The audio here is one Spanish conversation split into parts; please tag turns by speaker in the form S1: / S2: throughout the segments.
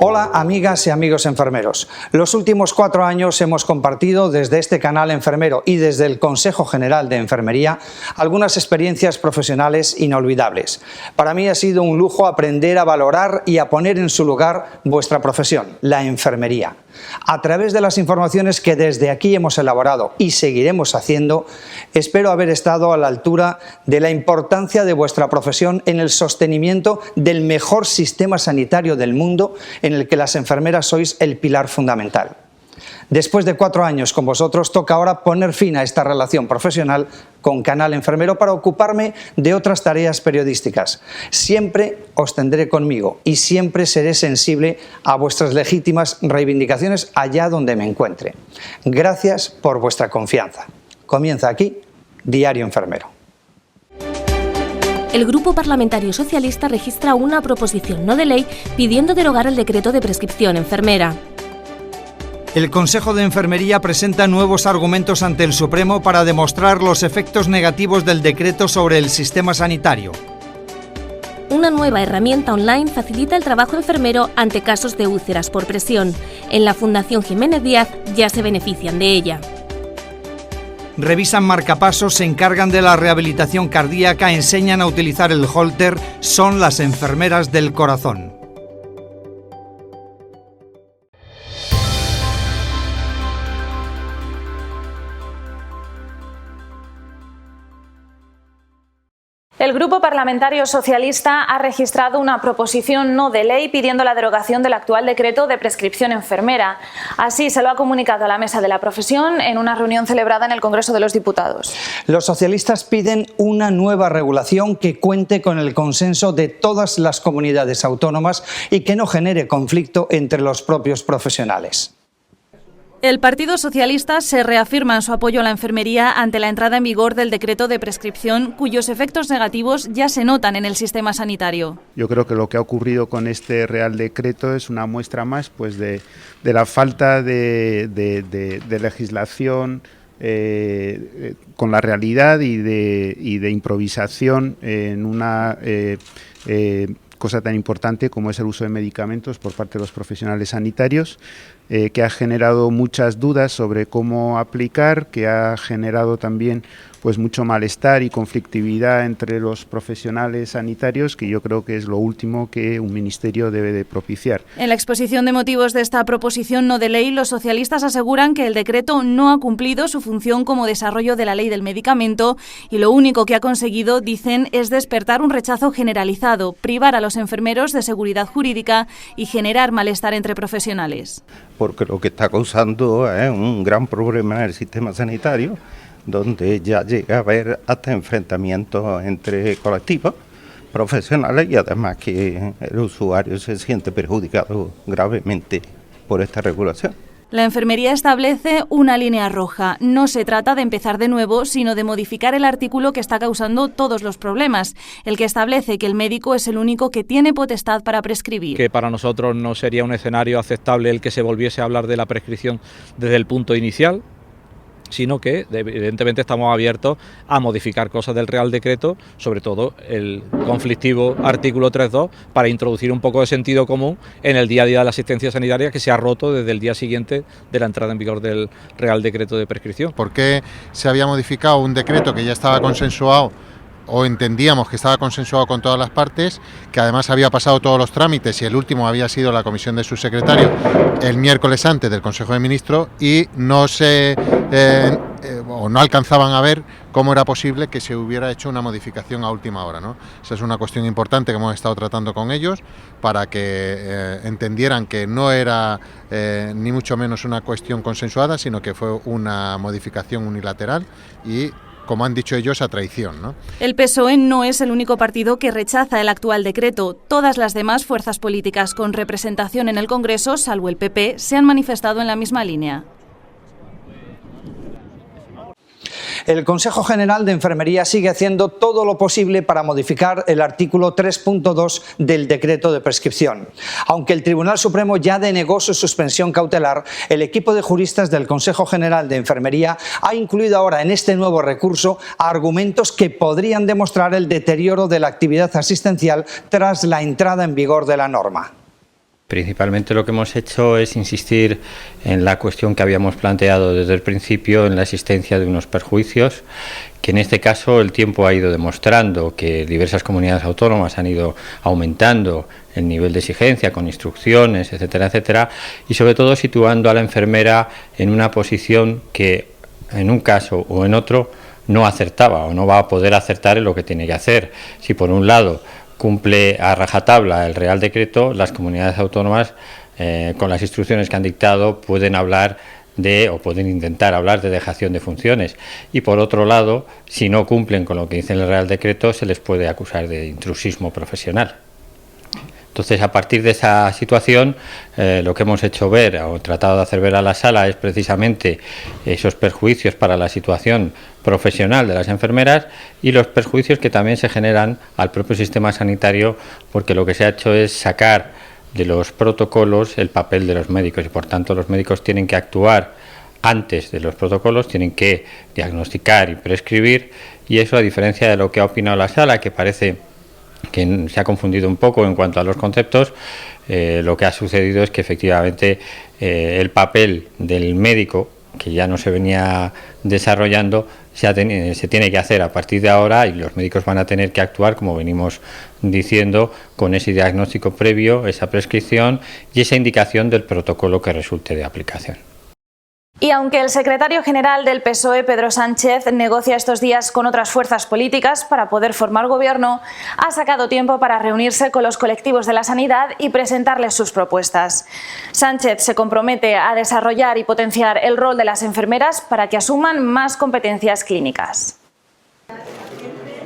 S1: Hola amigas y amigos enfermeros. Los últimos 4 años hemos compartido desde este canal enfermero y desde el Consejo General de Enfermería algunas experiencias profesionales inolvidables. Para mí ha sido un lujo aprender a valorar y a poner en su lugar vuestra profesión, la enfermería. A través de las informaciones que desde aquí hemos elaborado y seguiremos haciendo, espero haber estado a la altura de la importancia de vuestra profesión en el sostenimiento del mejor sistema sanitario del mundo, en el que las enfermeras sois el pilar fundamental. Después de 4 años con vosotros, toca ahora poner fin a esta relación profesional con Canal Enfermero para ocuparme de otras tareas periodísticas. Siempre os tendré conmigo y siempre seré sensible a vuestras legítimas reivindicaciones allá donde me encuentre. Gracias por vuestra confianza. Comienza aquí Diario Enfermero.
S2: El Grupo Parlamentario Socialista registra una proposición no de ley pidiendo derogar el decreto de prescripción enfermera.
S1: El Consejo de Enfermería presenta nuevos argumentos ante el Supremo para demostrar los efectos negativos del decreto sobre el sistema sanitario.
S2: Una nueva herramienta online facilita el trabajo enfermero ante casos de úlceras por presión. En la Fundación Jiménez Díaz ya se benefician de ella.
S1: Revisan marcapasos, se encargan de la rehabilitación cardíaca, enseñan a utilizar el Holter, son las enfermeras del corazón.
S3: El Grupo Parlamentario Socialista ha registrado una proposición no de ley pidiendo la derogación del actual decreto de prescripción enfermera. Así se lo ha comunicado a la mesa de la profesión en una reunión celebrada en el Congreso de los Diputados.
S1: Los socialistas piden una nueva regulación que cuente con el consenso de todas las comunidades autónomas y que no genere conflicto entre los propios profesionales.
S4: El Partido Socialista se reafirma en su apoyo a la enfermería ante la entrada en vigor del decreto de prescripción, cuyos efectos negativos ya se notan en el sistema sanitario.
S5: Yo creo que lo que ha ocurrido con este Real Decreto es una muestra más pues, de la falta de legislación con la realidad y de improvisación en una cosa tan importante como es el uso de medicamentos por parte de los profesionales sanitarios, que ha generado muchas dudas sobre cómo aplicar, que ha generado también pues mucho malestar y conflictividad entre los profesionales sanitarios, que yo creo que es lo último que un ministerio debe de propiciar.
S4: En la exposición de motivos de esta proposición no de ley, los socialistas aseguran que el decreto no ha cumplido su función como desarrollo de la ley del medicamento y lo único que ha conseguido, dicen, es despertar un rechazo generalizado, privar a los enfermeros de seguridad jurídica y generar malestar entre profesionales.
S6: Porque lo que está causando es un gran problema en el sistema sanitario, donde ya llega a haber hasta enfrentamientos entre colectivos profesionales y además que el usuario se siente perjudicado gravemente por esta regulación.
S4: La enfermería establece una línea roja. No se trata de empezar de nuevo, sino de modificar el artículo que está causando todos los problemas, el que establece que el médico es el único que tiene potestad para prescribir.
S7: Que para nosotros no sería un escenario aceptable el que se volviese a hablar de la prescripción desde el punto inicial, sino que evidentemente estamos abiertos a modificar cosas del Real Decreto, sobre todo el conflictivo artículo 3.2, para introducir un poco de sentido común en el día a día de la asistencia sanitaria que se ha roto desde el día siguiente de la entrada en vigor del Real Decreto de prescripción.
S8: ¿Por qué se había modificado un decreto que ya estaba consensuado o entendíamos que estaba consensuado con todas las partes, que además había pasado todos los trámites y el último había sido la comisión de subsecretario el miércoles antes del Consejo de Ministros y no alcanzaban a ver cómo era posible que se hubiera hecho una modificación a última hora, ¿no? Esa es una cuestión importante que hemos estado tratando con ellos para que entendieran que no era ni mucho menos una cuestión consensuada, sino que fue una modificación unilateral y, como han dicho ellos, a traición, ¿no?
S4: El PSOE no es el único partido que rechaza el actual decreto. Todas las demás fuerzas políticas con representación en el Congreso, salvo el PP, se han manifestado en la misma línea.
S1: El Consejo General de Enfermería sigue haciendo todo lo posible para modificar el artículo 3.2 del decreto de prescripción. Aunque el Tribunal Supremo ya denegó su suspensión cautelar, el equipo de juristas del Consejo General de Enfermería ha incluido ahora en este nuevo recurso argumentos que podrían demostrar el deterioro de la actividad asistencial tras la entrada en vigor de la norma.
S9: Principalmente lo que hemos hecho es insistir en la cuestión que habíamos planteado desde el principio, en la existencia de unos perjuicios, que en este caso el tiempo ha ido demostrando que diversas comunidades autónomas han ido aumentando el nivel de exigencia con instrucciones, etcétera, etcétera, y sobre todo situando a la enfermera en una posición que en un caso o en otro no acertaba o no va a poder acertar en lo que tiene que hacer. Si por un lado cumple a rajatabla el Real Decreto, las comunidades autónomas con las instrucciones que han dictado pueden hablar o pueden intentar hablar de dejación de funciones, y por otro lado, si no cumplen con lo que dice el Real Decreto, se les puede acusar de intrusismo profesional. Entonces, a partir de esa situación, lo que hemos hecho ver o tratado de hacer ver a la sala es precisamente esos perjuicios para la situación profesional de las enfermeras y los perjuicios que también se generan al propio sistema sanitario, porque lo que se ha hecho es sacar de los protocolos el papel de los médicos y por tanto los médicos tienen que actuar antes de los protocolos, tienen que diagnosticar y prescribir, y eso, a diferencia de lo que ha opinado la sala, que parece que se ha confundido un poco en cuanto a los conceptos, lo que ha sucedido es que efectivamente el papel del médico, que ya no se venía desarrollando, se tiene que hacer a partir de ahora, y los médicos van a tener que actuar, como venimos diciendo, con ese diagnóstico previo, esa prescripción y esa indicación del protocolo que resulte de aplicación.
S3: Y aunque el secretario general del PSOE, Pedro Sánchez, negocia estos días con otras fuerzas políticas para poder formar gobierno, ha sacado tiempo para reunirse con los colectivos de la sanidad y presentarles sus propuestas. Sánchez se compromete a desarrollar y potenciar el rol de las enfermeras para que asuman más competencias clínicas.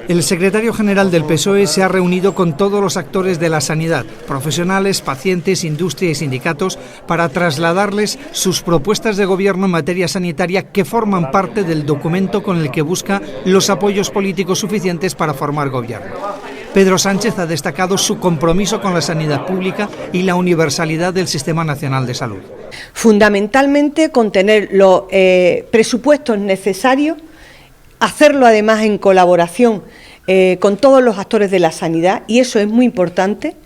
S1: El secretario general del PSOE se ha reunido con todos los actores de la sanidad, profesionales, pacientes, industria y sindicatos, para trasladarles sus propuestas de gobierno en materia sanitaria que forman parte del documento con el que busca los apoyos políticos suficientes para formar gobierno. Pedro Sánchez ha destacado su compromiso con la sanidad pública y la universalidad del Sistema Nacional de Salud.
S10: Fundamentalmente con tener los presupuestos necesarios, hacerlo además en colaboración con todos los actores de la sanidad, y eso es muy importante,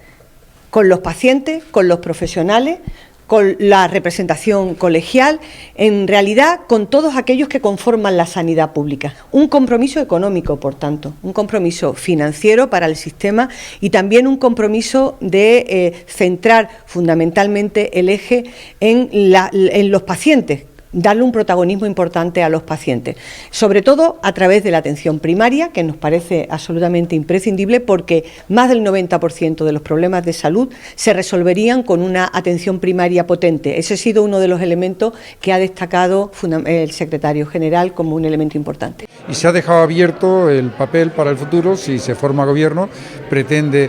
S10: con los pacientes, con los profesionales, con la representación colegial, en realidad con todos aquellos que conforman la sanidad pública. Un compromiso económico, por tanto, un compromiso financiero para el sistema y también un compromiso de centrar fundamentalmente el eje en los pacientes, darle un protagonismo importante a los pacientes, sobre todo a través de la atención primaria, que nos parece absolutamente imprescindible, porque más del 90% de los problemas de salud se resolverían con una atención primaria potente. Ese ha sido uno de los elementos que ha destacado el secretario general como un elemento importante.
S11: Y se ha dejado abierto el papel para el futuro. Si se forma gobierno, pretende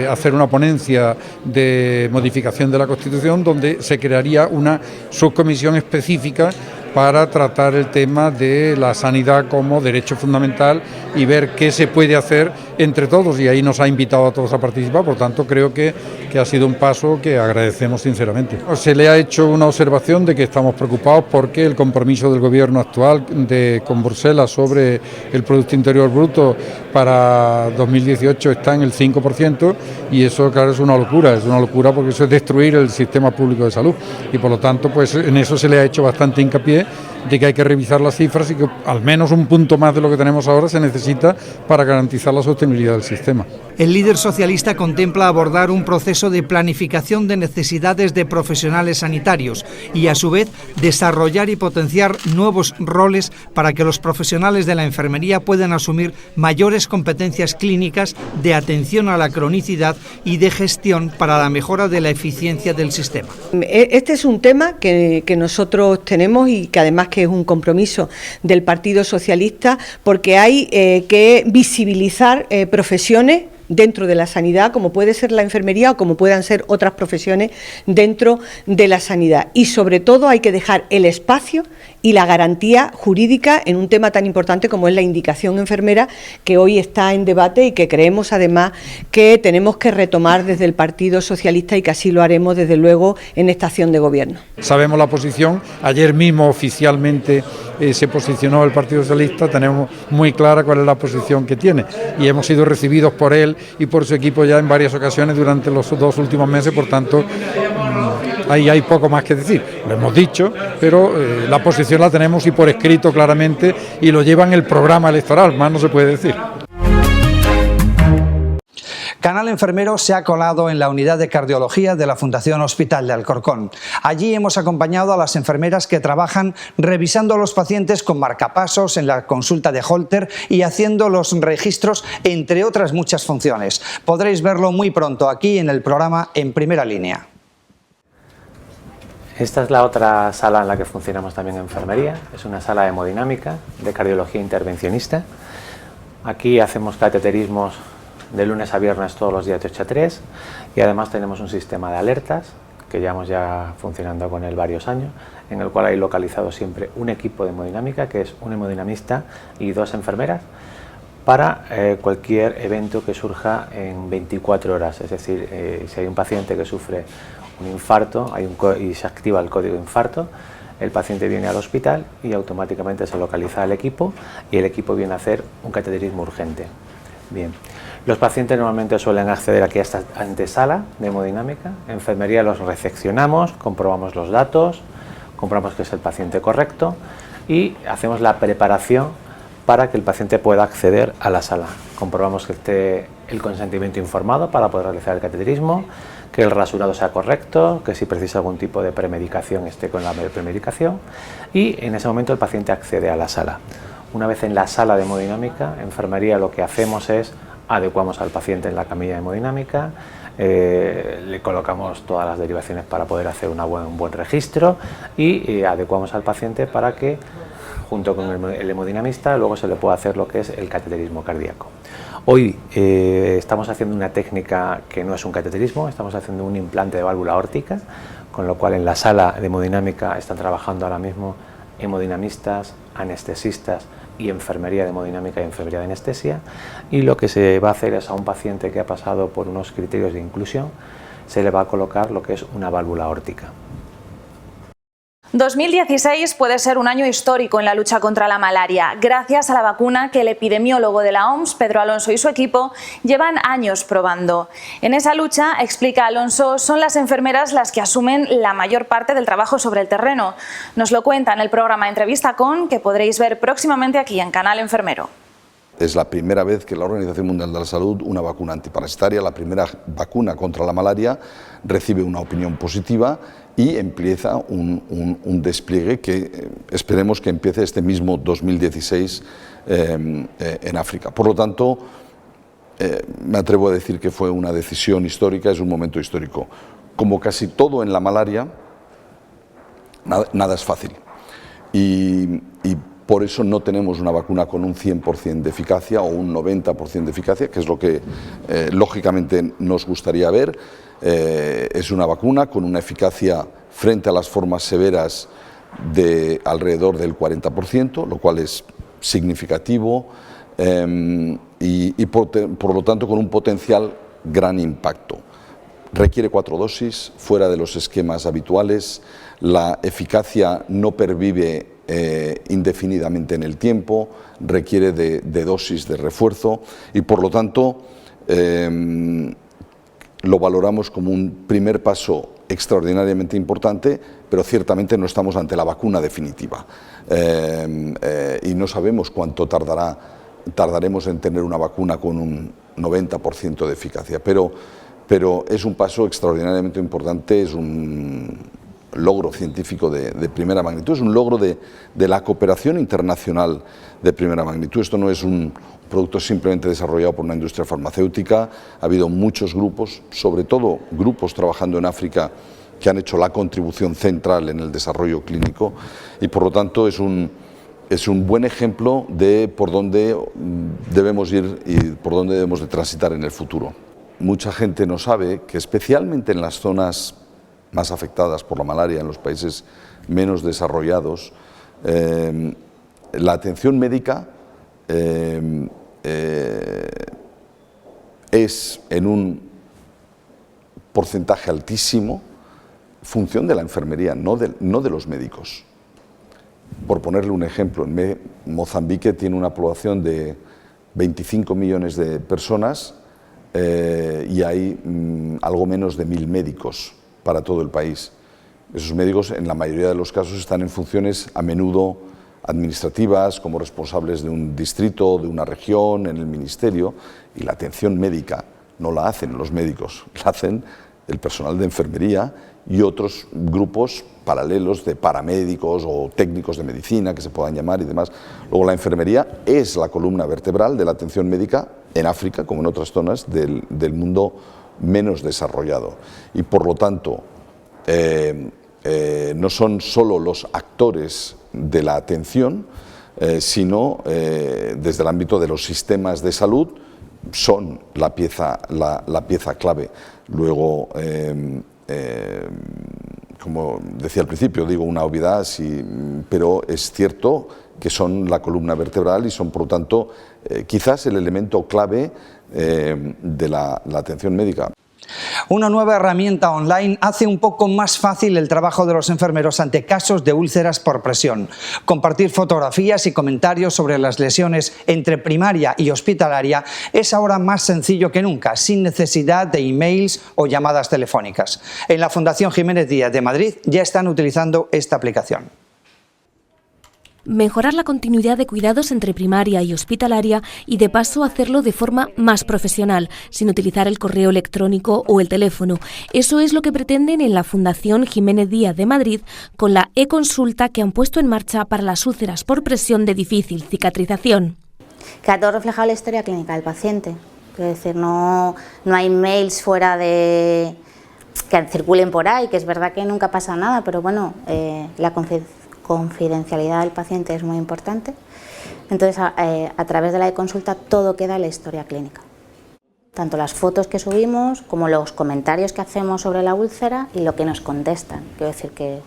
S11: hacer una ponencia de modificación de la Constitución, donde se crearía una subcomisión específica para tratar el tema de la sanidad como derecho fundamental y ver qué se puede hacer entre todos, y ahí nos ha invitado a todos a participar. Por tanto, creo que ha sido un paso que agradecemos sinceramente. Se le ha hecho una observación de que estamos preocupados porque el compromiso del gobierno actual con Bruselas sobre el Producto Interior Bruto para 2018 está en el 5%, y eso, claro, es una locura porque eso es destruir el sistema público de salud, y por lo tanto, pues en eso se le ha hecho bastante hincapié, de que hay que revisar las cifras y que al menos un punto más de lo que tenemos ahora se necesita para garantizar la sostenibilidad del sistema.
S1: El líder socialista contempla abordar un proceso de planificación de necesidades de profesionales sanitarios y, a su vez, desarrollar y potenciar nuevos roles para que los profesionales de la enfermería puedan asumir mayores competencias clínicas de atención a la cronicidad y de gestión para la mejora de la eficiencia del sistema.
S10: Este es un tema que nosotros tenemos y que además que es un compromiso del Partido Socialista, porque hay que visibilizar profesiones dentro de la sanidad, como puede ser la enfermería o como puedan ser otras profesiones dentro de la sanidad, y sobre todo hay que dejar el espacio y la garantía jurídica en un tema tan importante como es la indicación enfermera, que hoy está en debate y que creemos además que tenemos que retomar desde el Partido Socialista y que así lo haremos desde luego en esta acción de gobierno.
S11: Sabemos la posición, ayer mismo oficialmente se posicionó el Partido Socialista, tenemos muy clara cuál es la posición que tiene y hemos sido recibidos por él y por su equipo ya en varias ocasiones durante los 2 últimos meses, por tanto ahí hay poco más que decir, lo hemos dicho, pero la posición la tenemos y por escrito claramente y lo lleva en el programa electoral, más no se puede decir.
S1: Canal Enfermero se ha colado en la unidad de cardiología de la Fundación Hospital de Alcorcón. Allí hemos acompañado a las enfermeras que trabajan revisando a los pacientes con marcapasos en la consulta de Holter y haciendo los registros, entre otras muchas funciones. Podréis verlo muy pronto aquí en el programa En Primera Línea.
S12: Esta es la otra sala en la que funcionamos también en enfermería. Es una sala de hemodinámica, de cardiología intervencionista. Aquí hacemos cateterismos de lunes a viernes todos los días de 8 a 3 y además tenemos un sistema de alertas que llevamos ya funcionando con él varios años, en el cual hay localizado siempre un equipo de hemodinámica, que es un hemodinamista y 2 enfermeras, para cualquier evento que surja en 24 horas, es decir, si hay un paciente que sufre un infarto y se activa el código de infarto, el paciente viene al hospital y automáticamente se localiza el equipo y el equipo viene a hacer un cateterismo urgente. Bien. Los pacientes normalmente suelen acceder aquí a esta antesala de hemodinámica. En enfermería los recepcionamos, comprobamos los datos, comprobamos que es el paciente correcto y hacemos la preparación para que el paciente pueda acceder a la sala. Comprobamos que esté el consentimiento informado para poder realizar el cateterismo, que el rasurado sea correcto, que si precisa algún tipo de premedicación esté con la premedicación y en ese momento el paciente accede a la sala. Una vez en la sala de hemodinámica, en enfermería lo que hacemos es adecuamos al paciente en la camilla de hemodinámica, le colocamos todas las derivaciones para poder hacer un buen registro y adecuamos al paciente para que junto con el hemodinamista luego se le pueda hacer lo que es el cateterismo cardíaco. Hoy estamos haciendo una técnica que no es un cateterismo, estamos haciendo un implante de válvula aórtica, con lo cual en la sala de hemodinámica están trabajando ahora mismo hemodinamistas, anestesistas y enfermería de hemodinámica y enfermería de anestesia, y lo que se va a hacer es a un paciente que ha pasado por unos criterios de inclusión se le va a colocar lo que es una válvula aórtica.
S3: 2016 puede ser un año histórico en la lucha contra la malaria, gracias a la vacuna que el epidemiólogo de la OMS, Pedro Alonso, y su equipo llevan años probando. En esa lucha, explica Alonso, son las enfermeras las que asumen la mayor parte del trabajo sobre el terreno. Nos lo cuenta en el programa Entrevista con, que podréis ver próximamente aquí en Canal Enfermero.
S13: Es la primera vez que la Organización Mundial de la Salud, una vacuna antiparasitaria, la primera vacuna contra la malaria, recibe una opinión positiva y empieza un despliegue que esperemos que empiece este mismo 2016 en África. Por lo tanto, me atrevo a decir que fue una decisión histórica, es un momento histórico. Como casi todo en la malaria, nada es fácil. Y por eso no tenemos una vacuna con un 100% de eficacia o un 90% de eficacia, que es lo que lógicamente nos gustaría ver. Es una vacuna con una eficacia frente a las formas severas de alrededor del 40%, lo cual es significativo y por lo tanto con un potencial gran impacto. Requiere 4 dosis, fuera de los esquemas habituales, la eficacia no pervive indefinidamente en el tiempo, requiere de dosis de refuerzo y por lo tanto lo valoramos como un primer paso extraordinariamente importante, pero ciertamente no estamos ante la vacuna definitiva y no sabemos cuánto tardaremos en tener una vacuna con un 90% de eficacia, pero es un paso extraordinariamente importante, es un logro científico de primera magnitud, es un logro de la cooperación internacional de primera magnitud. Esto no es un producto simplemente desarrollado por una industria farmacéutica, ha habido muchos grupos, sobre todo grupos trabajando en África, que han hecho la contribución central en el desarrollo clínico y por lo tanto es un buen ejemplo de por dónde debemos ir y por dónde debemos de transitar en el futuro. Mucha gente no sabe que especialmente en las zonas más afectadas por la malaria, en los países menos desarrollados, La atención médica es en un porcentaje altísimo función de la enfermería, no de los médicos. Por ponerle un ejemplo, Mozambique tiene una población de 25 millones de personas y hay algo menos de 1000 médicos para todo el país. Esos médicos en la mayoría de los casos están en funciones a menudo administrativas, como responsables de un distrito, de una región, en el ministerio, y la atención médica no la hacen los médicos, la hacen el personal de enfermería y otros grupos paralelos de paramédicos o técnicos de medicina que se puedan llamar y demás. Luego la enfermería es la columna vertebral de la atención médica en África, como en otras zonas del mundo menos desarrollado. Y por lo tanto, no son solo los actores de la atención, sino desde el ámbito de los sistemas de salud, son la pieza clave. Luego, como decía al principio, digo una obviedad, sí, pero es cierto que son la columna vertebral y son, por lo tanto, quizás el elemento clave de la atención médica.
S1: Una nueva herramienta online hace un poco más fácil el trabajo de los enfermeros ante casos de úlceras por presión. Compartir fotografías y comentarios sobre las lesiones entre primaria y hospitalaria es ahora más sencillo que nunca, sin necesidad de emails o llamadas telefónicas. En la Fundación Jiménez Díaz de Madrid ya están utilizando esta aplicación.
S2: Mejorar la continuidad de cuidados entre primaria y hospitalaria y de paso hacerlo de forma más profesional, sin utilizar el correo electrónico o el teléfono. Eso es lo que pretenden en la Fundación Jiménez Díaz de Madrid con la e-consulta que han puesto en marcha para las úlceras por presión de difícil cicatrización.
S14: Queda todo reflejado en la historia clínica del paciente. Es decir, no hay mails fuera de que circulen por ahí, que es verdad que nunca pasa nada, pero bueno, la confidencialidad del paciente es muy importante. Entonces, a través de la e-consulta todo queda en la historia clínica. Tanto las fotos que subimos como los comentarios que hacemos sobre la úlcera y lo que nos contestan. Quiero decir que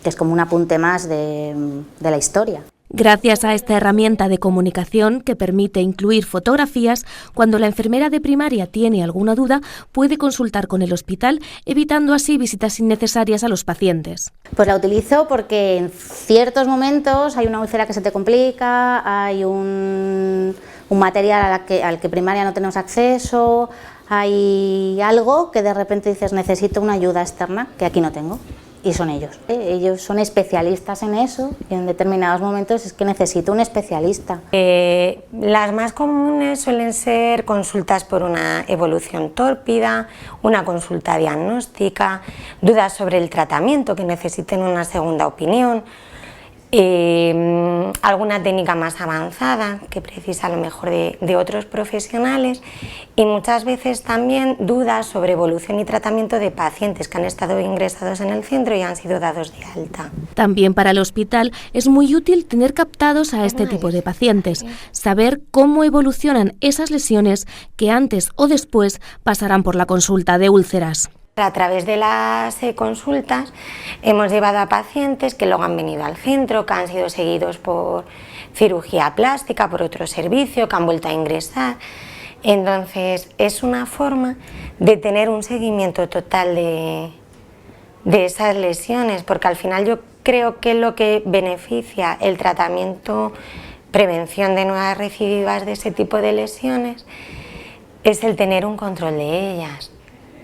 S14: es como un apunte más de la historia.
S2: Gracias a esta herramienta de comunicación que permite incluir fotografías, cuando la enfermera de primaria tiene alguna duda, puede consultar con el hospital, evitando así visitas innecesarias a los pacientes.
S14: Pues la utilizo porque en ciertos momentos hay una úlcera que se te complica, hay un material al que primaria no tenemos acceso, hay algo que de repente dices necesito una ayuda externa que aquí no tengo. Y son ellos. Ellos son especialistas en eso y en determinados momentos es que necesito un especialista.
S15: Las más comunes suelen ser consultas por una evolución tórpida, una consulta diagnóstica, dudas sobre el tratamiento que necesiten una segunda opinión, alguna técnica más avanzada que precisa a lo mejor de otros profesionales y muchas veces también dudas sobre evolución y tratamiento de pacientes que han estado ingresados en el centro y han sido dados de alta.
S2: También para el hospital es muy útil tener captados a este tipo de pacientes, saber cómo evolucionan esas lesiones que antes o después pasarán por la consulta de úlceras.
S15: A través de las consultas hemos llevado a pacientes que luego han venido al centro, que han sido seguidos por cirugía plástica, por otro servicio, que han vuelto a ingresar. Entonces es una forma de tener un seguimiento total de esas lesiones, porque al final yo creo que lo que beneficia el tratamiento, prevención de nuevas recidivas de ese tipo de lesiones, es el tener un control de ellas.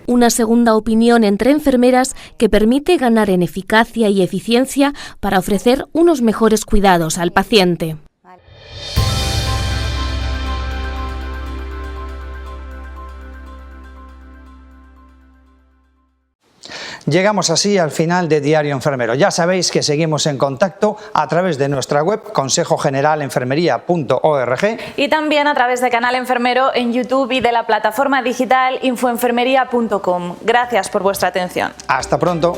S2: Una segunda opinión entre enfermeras que permite ganar en eficacia y eficiencia para ofrecer unos mejores cuidados al paciente.
S1: Llegamos así al final de Diario Enfermero. Ya sabéis que seguimos en contacto a través de nuestra web consejogeneralenfermería.org
S3: y también a través de Canal Enfermero en YouTube y de la plataforma digital infoenfermería.com. Gracias por vuestra atención.
S1: Hasta pronto.